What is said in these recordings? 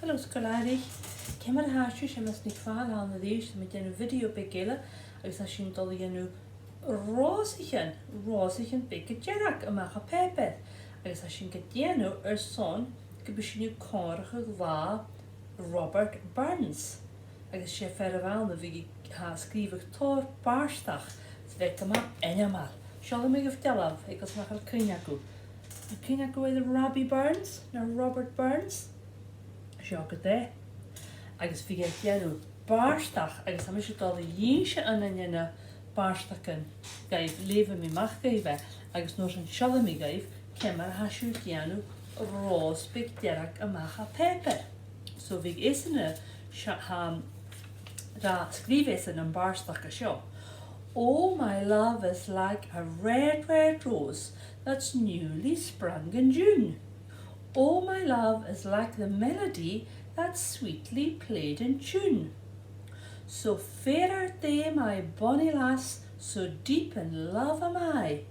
Hallo Scolari, Cemar Hashu sé mas nig fáil an na dhéis mit déanú video be géile agus a sin dul dhéanú rásichen beke Gerach amach a pepe agus a sin go déanú son go bu sinú córacha lá Robert Burns agus sé fer a bhna bhí ha scríbh tór barstach bheith amach enemal. Seala mé go bhtealah agus nach ar cynneacu. Cynneacu é Robbie Burns na Robert Burns. Seo go dé. Agus bhí go déanú barstach agus a mis dal dhéise anna barstachan gaibh léfa mi mach gaibh agus nóir an seala mi gaibh cemar hasú déanú rás Gerach amach a pepe. So bhí ésanna ra scríb ésan an barstach a seo. Oh, my love is like a red, red rose that's newly sprung in June. Oh, my love is like the melody that's sweetly played in tune. So fair art thee, my bonny lass, so deep in love am I,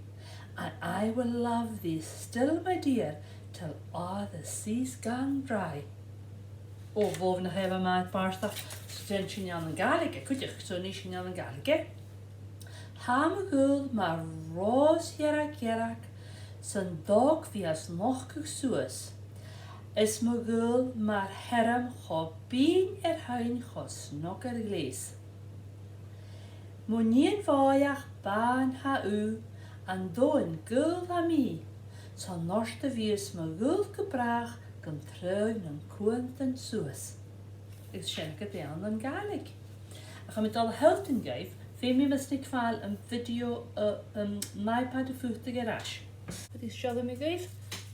and I will love thee still, my dear, till all the sea's gone dry. Oh, boven nog even maar barstach, so den sin an Gaeilge, kuitich, so ní sin an Gaeilge. Ha me gul maar roos Gerach, san dag wie as noch soes. Is me gul maar herm cho bien huin cho snok glees. Mo nien vajach baan ha u, an do een gul ha mi, san norste wies me gul gebraag, gan truin en koent en soes. Ik schenk het aan Gaelig. Ik ga met alle helden geef, Femi mis nig fáil an video an iPad a fuachta garage. But is seala mi gaibh,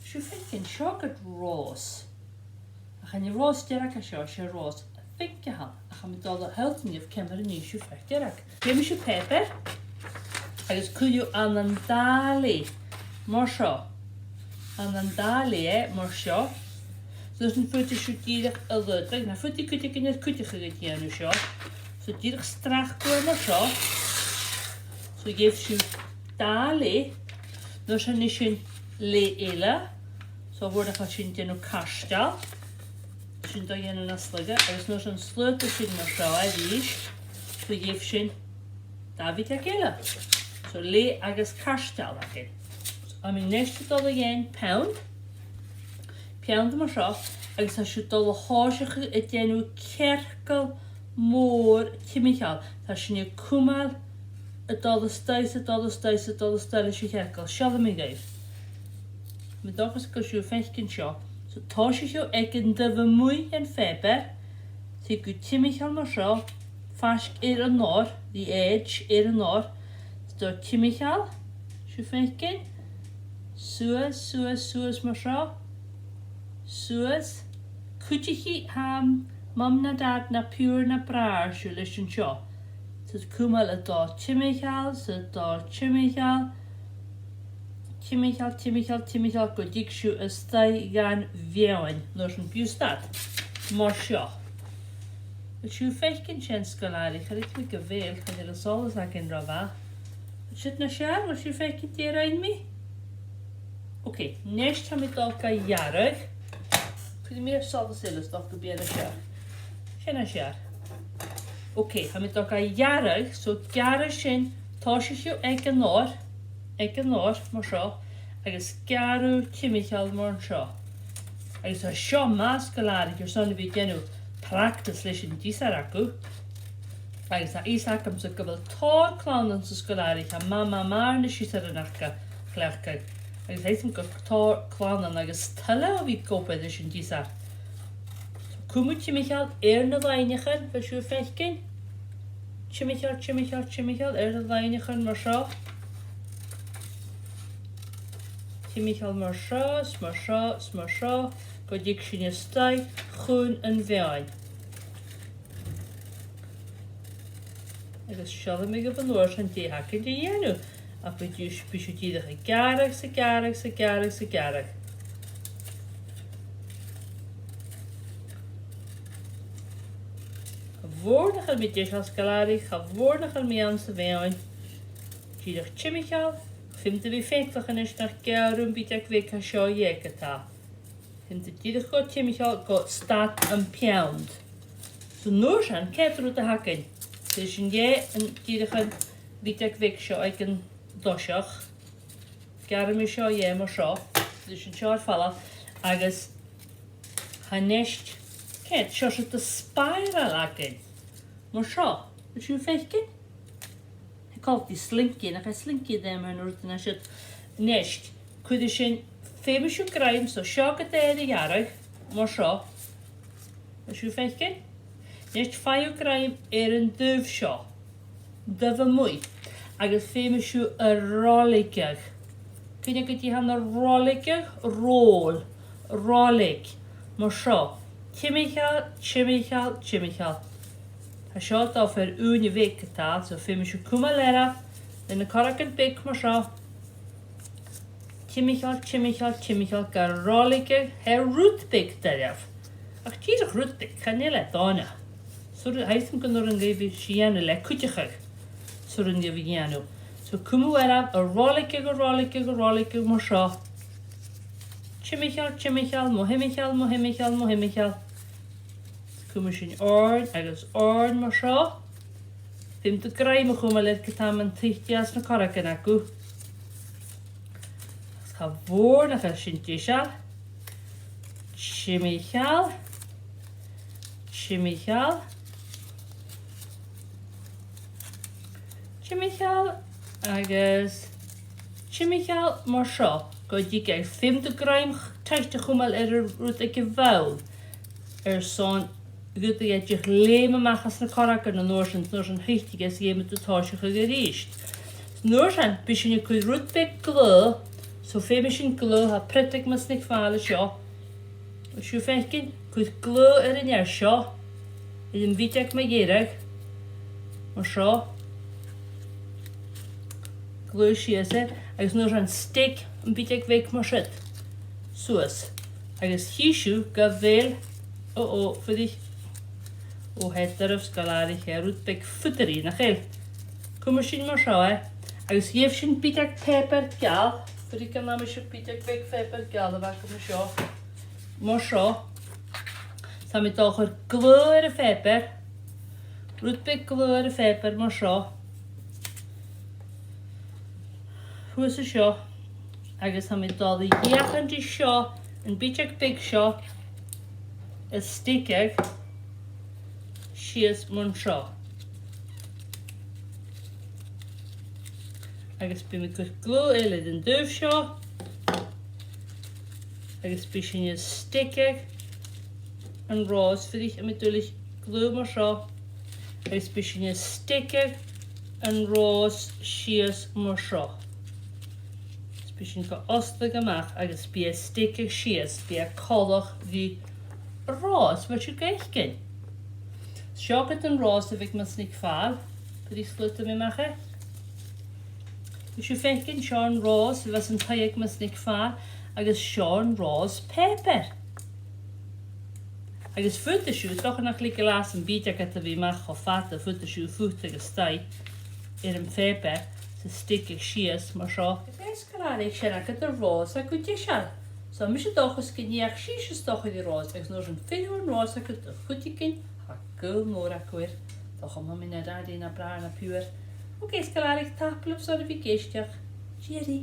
siú feiceann seo go rás. A chan i rás Gerach a seo sé rás a feiceán a chan mi dal a heltníomh cemar a níos siú feic Gerach. Femi siú peper agus cúiú an dálaí mar seo. An dálaí mar seo. Dus een fuite siú díreach a ludraig. Na fuite cuiteach in het cuiteach a dhéanú seo. So díreach strach goir mar seo. So geef siú dálaí. No sin ní sin le eile. So bhfuir a sin déanú castal. Sin do dhéanú na slige. Agus no sin slúta sin mar seo a dhís. So geef sin David a eile. So le agus castal a gin. So am I neiste dal a dhéan pound. Pound mar seo. Agus a siú dal a háiseach a déanú cercail mór chimichael. Tá sin i cúmal a dal staise siú cercail. Seala mi gaibh. Mi dochas go siú feicin seo. So tá siú ag an dyfa mwy an feber. Tí go chimichael mar seo. Fasc an nór. The edge an nór. Do chimichael. Siú feicin. Suas mar seo. Suas. Cútichi mam na dad na pure na braar siú leis an seo. So cúmal a dá chimichael, so dá chimichael go dig siú a stai gan bheáin nóir an bústad. Mar seo. Siú feicin sin Scolari, charig mi go bhéil chun ar a solas ag an rabha. Siad na sear, mar siú feicin tí rain mi? Ok, neist ha mi dá ga jarag. Could you meer solas illas dá go bíana sear? Sin sear. Ok, ha mi dá ga jarag, so jarag sin tá siú ag an nór mar seo, agus garú chimichael mar seo. Agus a seo más Scolari gur sonna bhí déanú practice leis an dísar acu. Agus a ísacham sa go bhfuil tór clánan sa Scolari a mar na sísar an acha chleachcaig. Agus heitim go tór clánan agus tala a bhí gopa leis an dísar. Cúmú chimichael na bhainechan fe siú feicin. Chimichael na bhainechan mar seo. Chimichael mar seo, go dig sin a stai, chún an bheáin. Agus seala mi go bhanúir an déthacin de dhéanú, a bhí siú díadach a garach. Woordachal met deze Scolari, ga woordachal mee aan de wijn. Díadach chimichael, vind de wie feitlich is naar Gerum, wie ik weet kan show jeketa. Hyn dy dydych go Timichal go stad yn pound. So nŵr sian, ced rwyd y hagyn. Dys yn ie yn dydych yn fidig fig sio ag yn dosioch. Garym i sio ie mo sio. Dys yn sio'r falaf. Agus hanesht ced sio sydd y spiral agyn. Mo sio. Dys yn ffeicyn. He called di slinky. Nach e slinky ddim yn wrth yna sydd. Nesht. Cwydys yn ffeimys yw graim. So sio gyda'r i arach. Mo sio. Dys yn ffeicyn. Nesht ffai yw graim yn dyf sio. Dyf y mwy. Agus ffeimys yw y roligag. Cynnig ydy han y roligag. Rôl. Rolig. Mo sio. Timichal, Timichal, Timichal. Ha sio dof yr wn i fig gyda. So ffeimys yw cwmalera. Yn y corag yn big mo sio. Timichal, Timichal, Timichal. Gar roligag. Her rwyd big dyraf. Ach ti'n rwyd big. Canile dona. So haitham gynnwyr yn gwyb i sian y le cwtiochag. So rydyn ni fi gianw. So cwmw eraf, y roligig mo sio. Timichal, Timichal, Mohimichal, Mohimichal, Mohimichal. Cwmw sy'n ord, agos ord mo sio. Ddim dy greu mo chwmw led gyda ma'n teithias na corag yn agw. Cael fôr na chael sy'n disal. Timichal. Timichal. Timichal, agus Timichal mar sio, god i gael 5 graim taith chwmal rwyd ag y fawl. Son, gyd i edrych leim ymachas na corag yn y nôr sy'n heitig as i emyd y tosich ag yr eist. Nôr sy'n, bys yn y cwyd rwyd beg glo, so fe bys yn glo ha predig mas nig fael y sio. Siw fechgyn, cwyd glo yn er sio, ydym fidiag mae geirag, mar sio. Glwy siasau, agos nôr rhan stig yn bidig feg mo sydd. Sŵas. Agos hisiw gafel ffyddi o hedder of sgalari rwyd beg ffydri na chael. Cwmw sy'n mo sio agos hief sy'n bidig peper gal. Ffyddi gan am eisiau bidig feg peper gal y fac am sio. Mo sio. Sa mi doch yr glwyr y peper. Rwyd beg glwyr y peper mo sio. Hwys y sio, agos am i dod i iachan di sio, yn bydjag big sio, y stigag, sias mwyn sio. Agos byd mi gwrdd glw elid yn dyf sio, agos byd sy'n y stigag, yn ros, fydych am i dwylich glw mo sio, agos byd sy'n y stigag, yn ros, sias mo sio. Bysyn go ostig amach agos bi a stigig sias bi a colach fi ros wat yw geichgyn. Siogad yn ros y fig mas nig ffal. Bydd i slwt am i mache. Bys yw fechgyn Sean ros y fas yn taig mas nig ffal agos Sean ros peper. Agos ffwyd y siw, doch yn achli glas yn byd ag at y fi mach o ffat a ffwyd y siw ffwyd agos dau i'r peper. So stigig sias mar sio. Escalari sian ag ydy'r ros ac wyt eisiau. So mi eisiau doch ysgyn iach sis doch ydy'r ros. Ac nôr sy'n ffilio yn ros ac ydy'r chwtigyn a gyl môr ac wyr. Doch am am uned a dyn a bra na pŵr. Ok, escalari tapl o sôn y fi geistiach. Jerry.